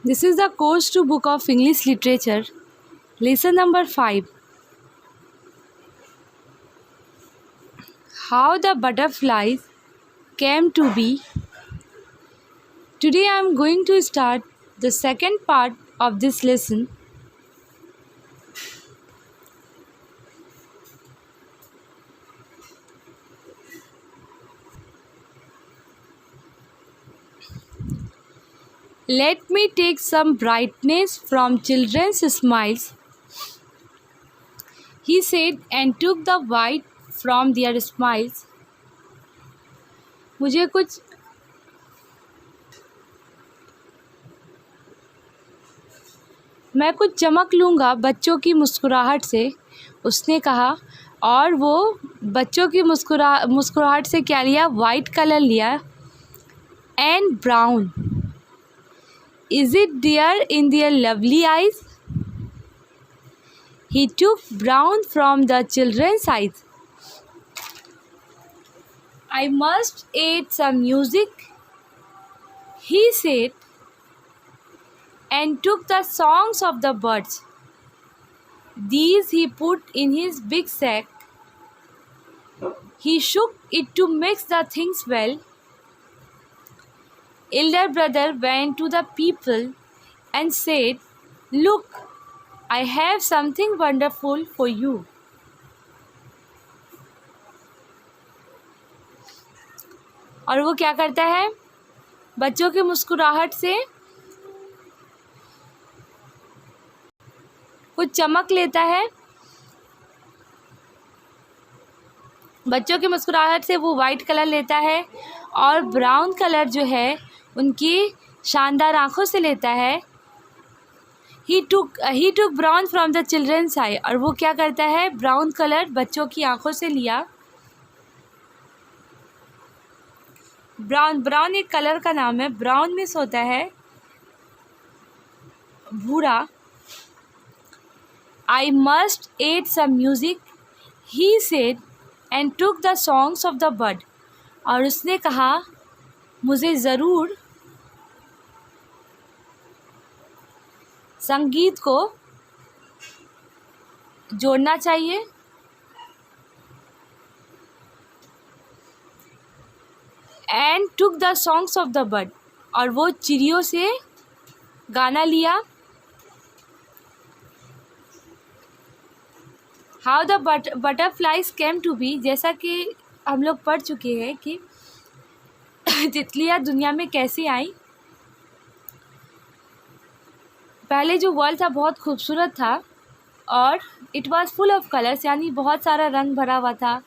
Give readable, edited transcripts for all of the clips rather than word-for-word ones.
This is the course to book of English literature, lesson number 5. How the butterflies came to be. Today I am going to start the second part of this lesson. Let me take some brightness from children's smiles, he said, and took the white from their smiles. मैं कुछ चमक लूँगा बच्चों की मुस्कुराहट से, उसने कहा, और वो बच्चों की मुस्कुराहट से क्या लिया? वाइट कलर लिया. And brown. Is it there in their lovely eyes? He took brown from the children's eyes. I must add some music, he said, and took the songs of the birds. These he put in his big sack. He shook it to mix the things well. Elder brother went to the people and said, "Look, I have something wonderful for you." और वो क्या करता है? बच्चों की मुस्कुराहट से कुछ चमक लेता है. बच्चों की मुस्कुराहट से वो वाइट कलर लेता है और ब्राउन कलर जो है उनकी शानदार आँखों से लेता है. ही टुक ब्राउन फ्रॉम द चिल्ड्रंस आई. और वो क्या करता है? ब्राउन कलर बच्चों की आँखों से लिया. ब्राउन एक कलर का नाम है. ब्राउन मीन्स होता है भूरा. I must add some music, he said, and took the songs of the bird. और उसने कहा, मुझे ज़रूर संगीत को जोड़ना चाहिए. And took the songs of the bird. और वो चिड़ियों से गाना लिया. How the butterflies came to be. जैसा कि हम लोग पढ़ चुके हैं कि तितलियाँ दुनिया में कैसे आई. पहले जो वर्ल्ड था बहुत खूबसूरत था और it was full of colours, यानी बहुत सारा रंग भरा हुआ था.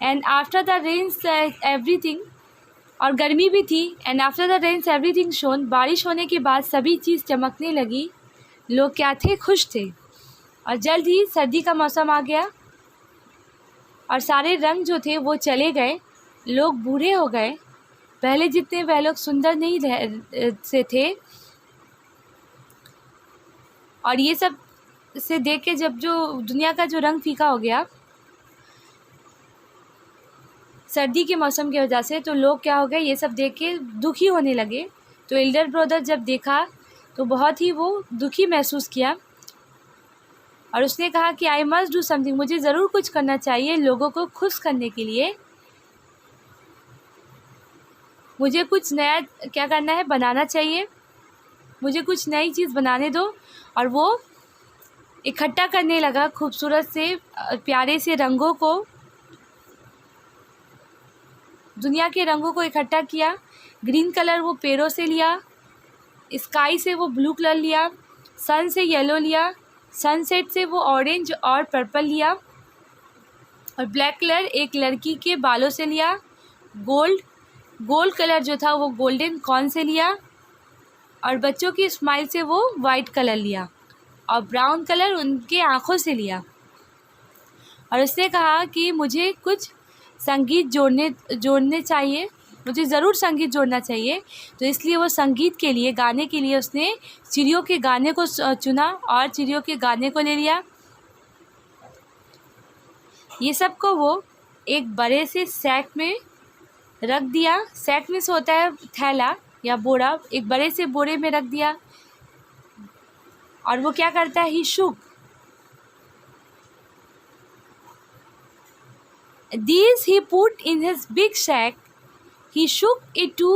And after the rains everything, और गर्मी भी थी. And after the rains everything shone. बारिश होने के बाद सभी चीज़ चमकने लगी. लोग क्या थे? खुश थे. और जल्द ही सर्दी का मौसम आ गया और सारे रंग जो थे वो चले गए. लोग बूढ़े हो गए. पहले जितने वह लोग सुंदर नहीं से थे. और ये सब से देख के जब जो दुनिया का जो रंग फीका हो गया सर्दी के मौसम की वजह से, तो लोग क्या हो गए? ये सब देख के दुखी होने लगे. तो एल्डर ब्रदर जब देखा तो बहुत ही वो दुखी महसूस किया और उसने कहा कि आई मस्ट डू समथिंग. मुझे ज़रूर कुछ करना चाहिए लोगों को खुश करने के लिए. मुझे कुछ नया क्या करना है? बनाना चाहिए. मुझे कुछ नई चीज़ बनाने दो. और वो इकट्ठा करने लगा खूबसूरत से प्यारे से रंगों को. दुनिया के रंगों को इकट्ठा किया. ग्रीन कलर वो पेड़ों से लिया. स्काई से वो ब्लू कलर लिया. सन से येलो लिया. सनसेट से वो ऑरेंज और पर्पल लिया. और ब्लैक कलर एक लड़की के बालों से लिया. गोल्ड कलर जो था वो गोल्डन कॉर्न से लिया. और बच्चों की स्माइल से वो वाइट कलर लिया. और ब्राउन कलर उनके आँखों से लिया. और उसने कहा कि मुझे कुछ संगीत जोड़ने चाहिए. मुझे ज़रूर संगीत जोड़ना चाहिए. तो इसलिए वो संगीत के लिए, गाने के लिए उसने चिड़ियों के गाने को चुना और चिड़ियों के गाने को ले लिया. ये सब को वो एक बड़े से सैक में रख दिया. सैक में से होता है थैला या बोरा. एक बड़े से बोरे में रख दिया. और वो क्या करता है, ही शुक these he put in his big sack, he shook it to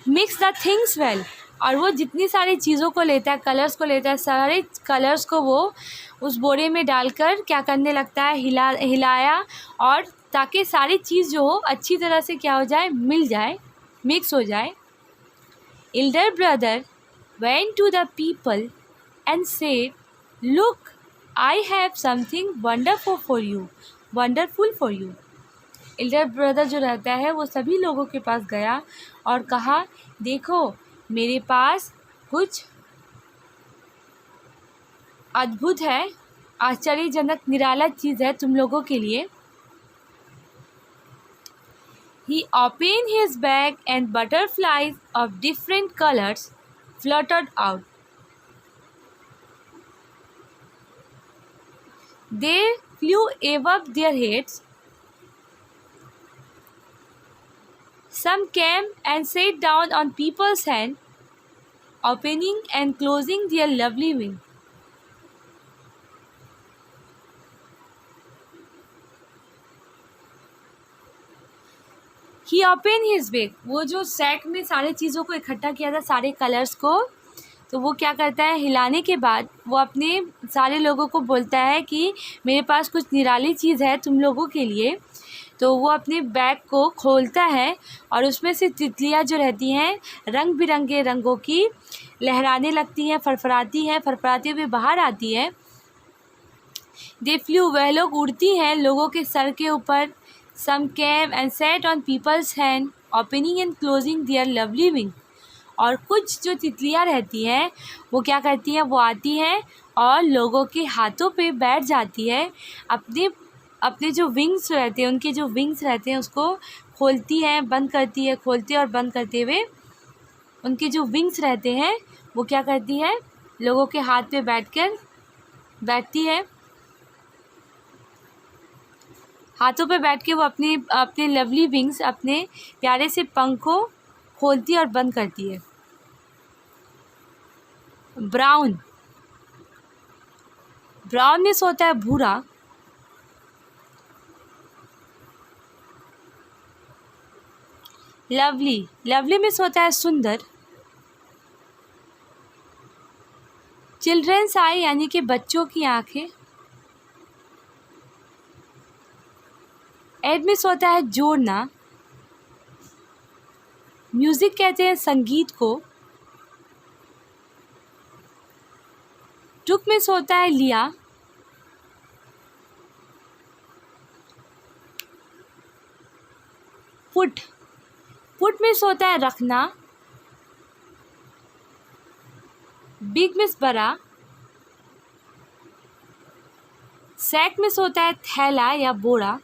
mix the things well। और वो जितनी सारी चीज़ों को लेता है, कलर्स को लेता है, सारे कलर्स को वो उस बोरे में डालकर क्या करने लगता है, हिलाया, और ताकि सारी चीज़ जो हो अच्छी तरह से क्या हो जाए, मिल जाए, मिक्स हो जाए। elder brother went to the people and said, look, I have something wonderful for you, wonderful for you। Elder brother जो रहता है वो सभी लोगों के पास गया और कहा, देखो मेरे पास कुछ अद्भुत है, आश्चर्यजनक निराला चीज़ है तुम लोगों के लिए। He opened his bag and butterflies of different colors fluttered out. They flew above their heads. Some came and sat down on people's hands, opening and closing their lovely wings. He opened his bag। वो जो sac में सारे चीज़ों को इकट्ठा किया था, सारे कलर्स को, तो वो क्या करता है, हिलाने के बाद वो अपने सारे लोगों को बोलता है कि मेरे पास कुछ निराली चीज़ है तुम लोगों के लिए। तो वो अपने बैग को खोलता है और उसमें से तितलियाँ जो रहती हैं रंग बिरंगे रंगों की लहराने लगती हैं, फड़फड़ाती हुई बाहर आती है। दे फ्लू, वह लोग उड़ती हैं लोगों के सर के ऊपर। Some came and sat on people's hand, opening and closing their lovely wing. और कुछ जो तितलियाँ रहती हैं वो क्या करती हैं, वो आती हैं और लोगों के हाथों पे बैठ जाती है, अपने जो विंग्स रहते हैं, उनके जो विंग्स रहते हैं उसको खोलती हैं, बंद करती है, खोलती और बंद करते हुए उनके जो विंग्स रहते हैं वो क्या करती है, लोगों के हाथ पे बैठती है। हाथों पे बैठ के वो अपने लवली विंग्स, अपने प्यारे से पंखों खोलती और बंद करती है। ब्राउन में होता है भूरा। लवली में होता है सुंदर। चिल्ड्रंस आई यानी कि बच्चों की आंखें। एड में होता है जोड़ना। म्यूजिक कहते हैं संगीत को। टुक में होता है लिया। पुट में होता है रखना। बिग में बड़ा। सैक में होता है थैला या बोरा।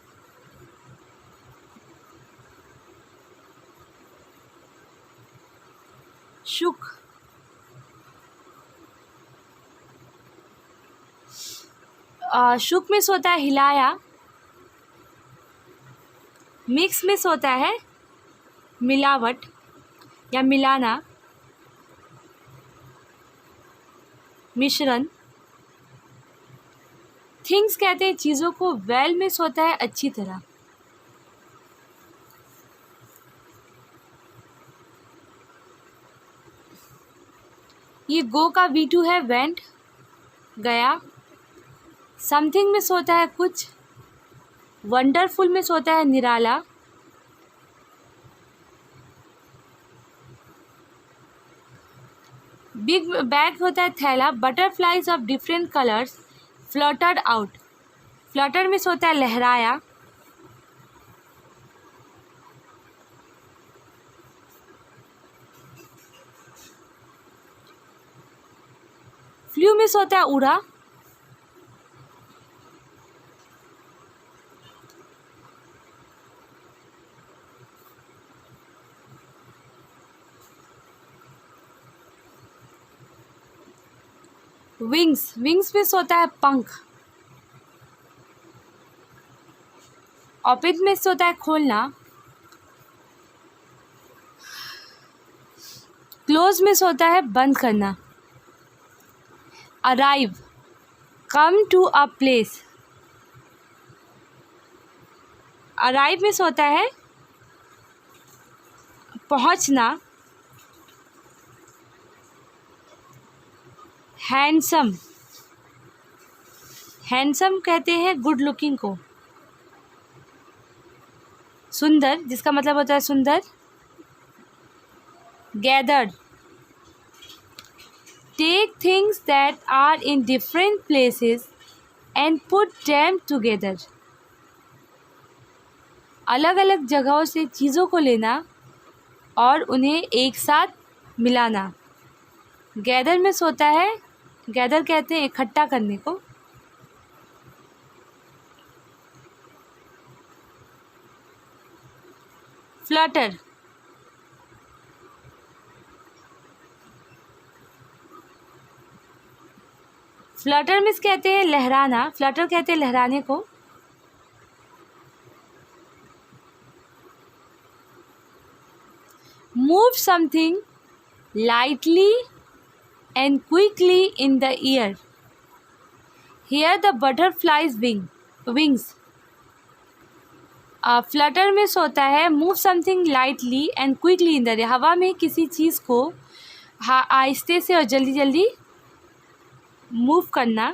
शुक में होता है हिलाया। मिक्स में होता है मिलावट या मिलाना, मिश्रण। थिंग्स कहते हैं चीज़ों को। वेल में होता है अच्छी तरह। ये गो का V2 है, वेंट गया। समथिंग में होता है कुछ। वंडरफुल में होता है निराला। बिग बैग होता है थैला। Butterflies of different colours fluttered out. Flutter में होता है लहराया। फ्लू में होता है उड़ा। विंग्स में होता है पंख। ओपन में होता है खोलना। क्लोज में होता है बंद करना। Arrive, come to a place. Arrive में होता है पहुंचना। हैंडसम, हैंडसम कहते हैं गुड लुकिंग को। सुंदर, जिसका मतलब होता है सुंदर। Gather, take things that are in different places and put them together. अलग अलग जगहों से चीज़ों को लेना और उन्हें एक साथ मिलाना। गैदर में होता है, गैदर कहते हैं इकट्ठा करने को। फ्लटर, फ्लटर मीन्स कहते हैं लहराना। फ्लटर कहते हैं लहराने को। Move something lightly and quickly in the air. Here the butterfly's wings. Flutter में होता है move something lightly and quickly in the air. हवा में किसी चीज़ को आहिस्ते से और जल्दी जल्दी मूव करना।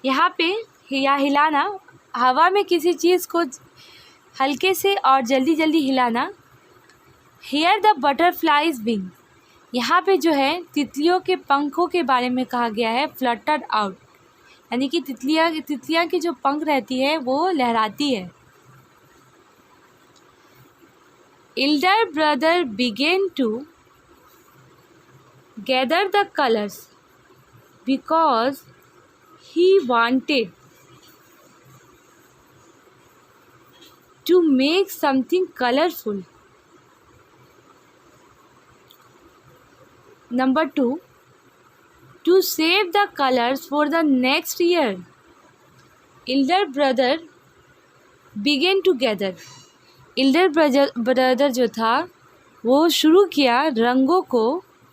यहाँ पे या हिलाना, हवा में किसी चीज़ को हल्के से और जल्दी जल्दी हिलाना। हेयर द बटरफ्लाइज विंग, यहाँ पे जो है तितलियों के पंखों के बारे में कहा गया है। फ्लटर आउट, यानी कि तितलियाँ की जो पंख रहती है वो लहराती है। Elder brother began to gather the colours because he wanted to make something colorful. Number 2, to save the colors for the next year. Elder brother began to gather. Elder brother जो था वो शुरू किया रंगों को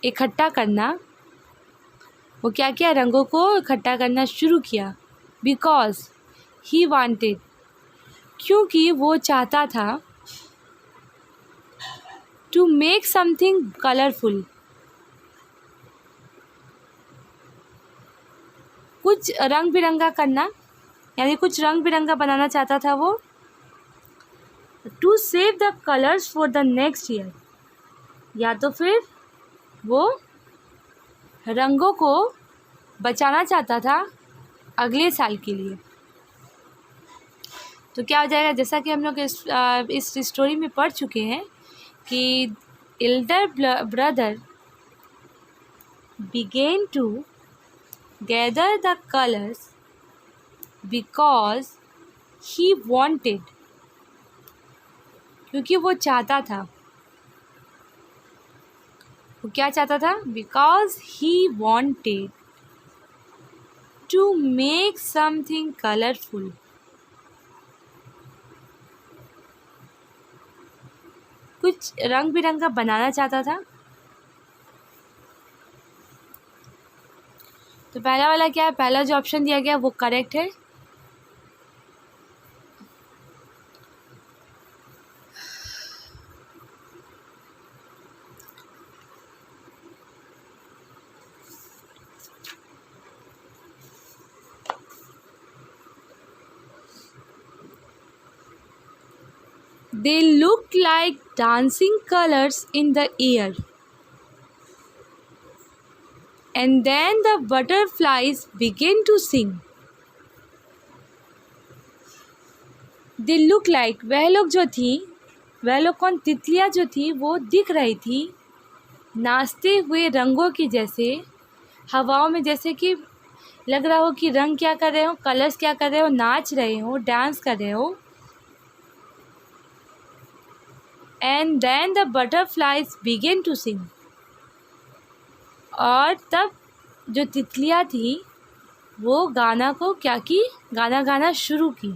इकट्ठा करना। वो क्या किया? रंगों को इकट्ठा करना शुरू किया। Because he wanted, क्योंकि वो चाहता था। टू मेक समथिंग कलरफुल, कुछ रंग बिरंगा करना, यानी कुछ रंग बिरंगा बनाना चाहता था वो। To save the colours for the next year, या तो फिर वो रंगों को बचाना चाहता था अगले साल के लिए। तो क्या हो जाएगा, जैसा कि हम लोग इस स्टोरी में पढ़ चुके हैं कि elder brother began to gather the colours because he wanted, क्योंकि वो चाहता था। वो क्या चाहता था? Because he wanted to make something colourful, कुछ रंग बिरंगा बनाना चाहता था। तो पहला वाला क्या है? पहला जो ऑप्शन दिया गया वो करेक्ट है। They looked like dancing colors in the air. And then the butterflies began to sing. They look like, वह लोग जो थी, वह लोग कौन? तितलियाँ जो थी वो दिख रही थी नाचते हुए रंगों की जैसे, हवाओं में, जैसे कि लग रहा हो कि रंग क्या कर रहे हो, कलर्स क्या कर रहे हो, नाच रहे हो, डांस कर रहे हो। And then the butterflies began to sing. और तब जो तितलियाँ थी वो गाना को क्या की? गाना गाना शुरू की।